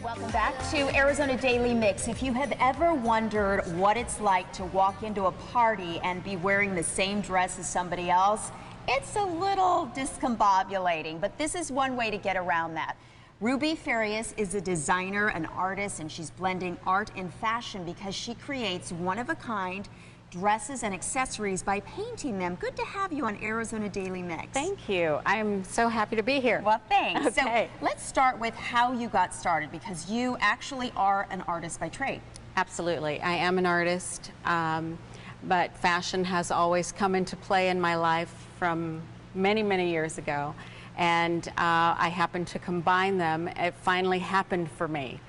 Welcome back to Arizona Daily Mix. If you have ever wondered what it's like to walk into a party and be wearing the same dress as somebody else, it's a little discombobulating, but this is one way to get around that. Ruby Farias is a designer, an artist, and she's blending art and fashion because she creates one-of-a-kind dresses and accessories by painting them. Good to have you on Arizona Daily Mix. Thank you. I'm so happy to be here. Well, thanks. Okay. So let's start with how you got started, because you actually are an artist by trade. Absolutely. I am an artist, but fashion has always come into play in my life from many, many years ago. And I happened to combine them. It finally happened for me.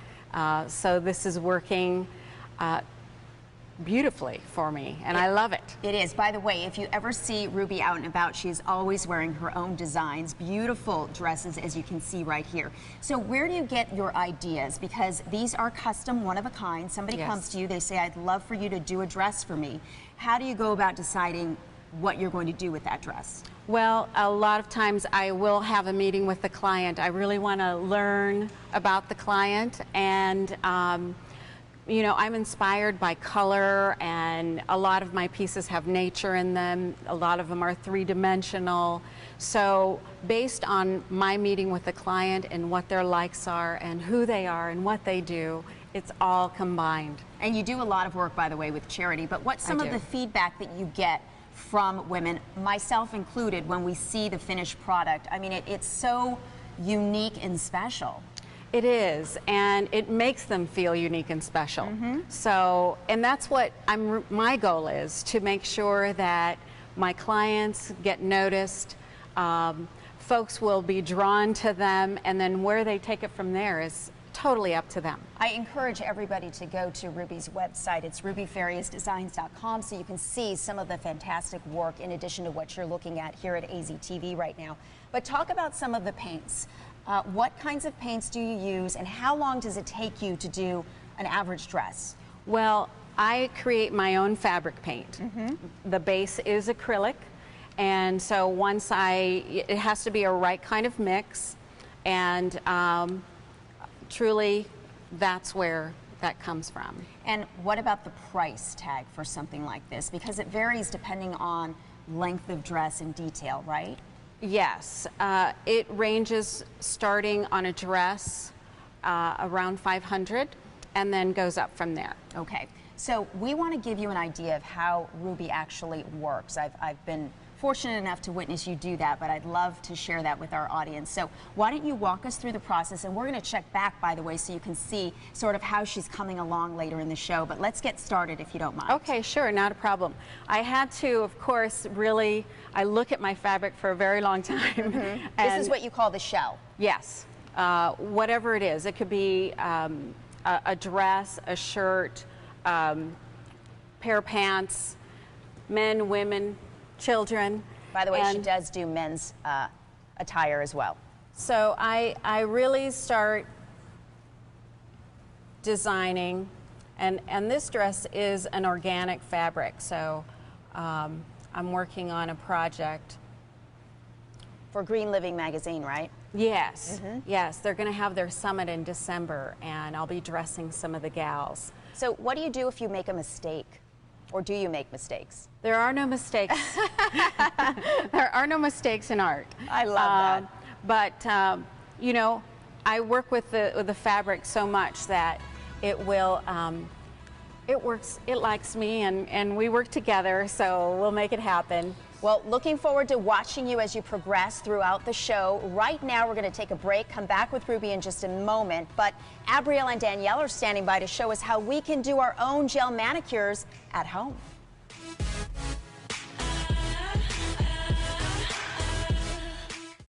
So this is working beautifully for me, and I love it. It is. By the way, if you ever see Ruby out and about, she is always wearing her own designs, beautiful dresses, as you can see right here. So where do you get your ideas? Because these are custom, one of a kind. Somebody comes to you, they say, I'd love for you to do a dress for me. How do you go about deciding what you're going to do with that dress? Well, a lot of times I will have a meeting with the client. I really want to learn about the client, and you know, I'm inspired by color, and a lot of my pieces have nature in them. A lot of them are three-dimensional. So based on my meeting with the client and what their likes are and who they are and what they do, it's all combined. And you do a lot of work, by the way, with charity, but what's some of the feedback that you get from women, myself included, when we see the finished product? I mean, it's so unique and special. It is, and it makes them feel unique and special. So, and that's what my goal is, to make sure that my clients get noticed, folks will be drawn to them, and then where they take it from there is totally up to them. I encourage everybody to go to Ruby's website. It's rubyfariasdesigns.com, so you can see some of the fantastic work in addition to what you're looking at here at AZTV right now. But talk about some of the paints. What kinds of paints do you use, and how long does it take you to do an average dress? Well, I create my own fabric paint. The base is acrylic, and so once it has to be a right kind of mix, and truly that's where that comes from. And what about the price tag for something like this? Because it varies depending on length of dress and detail, right? Yes, it ranges starting on a dress around $500 and then goes up from there. Okay, so we want to give you an idea of how Ruby actually works. I've been fortunate enough to witness you do that, but I'd love to share that with our audience. So why don't you walk us through the process, and we're going to check back, by the way, so you can see sort of how she's coming along later in the show. But let's get started, if you don't mind. Okay, sure, not a problem. I had to, of course, I look at my fabric for a very long time. This is what you call the shell. Yes, whatever it is. It could be a dress, a shirt, pair of pants, men, women, children. By the way, she does do men's attire as well. So I really start designing, and this dress is an organic fabric, so I'm working on a project. For Green Living magazine, right? Yes, yes, they're going to have their summit in December, and I'll be dressing some of the gals. So what do you do if you make a mistake? Or do you make mistakes? There are no mistakes. There are no mistakes in art. I love that. But you know, I work with the fabric so much that it will. It works. It likes me, and we work together. So we'll make it happen. Well, looking forward to watching you as you progress throughout the show. Right now, we're going to take a break, come back with Ruby in just a moment. But Abrielle and Danielle are standing by to show us how we can do our own gel manicures at home.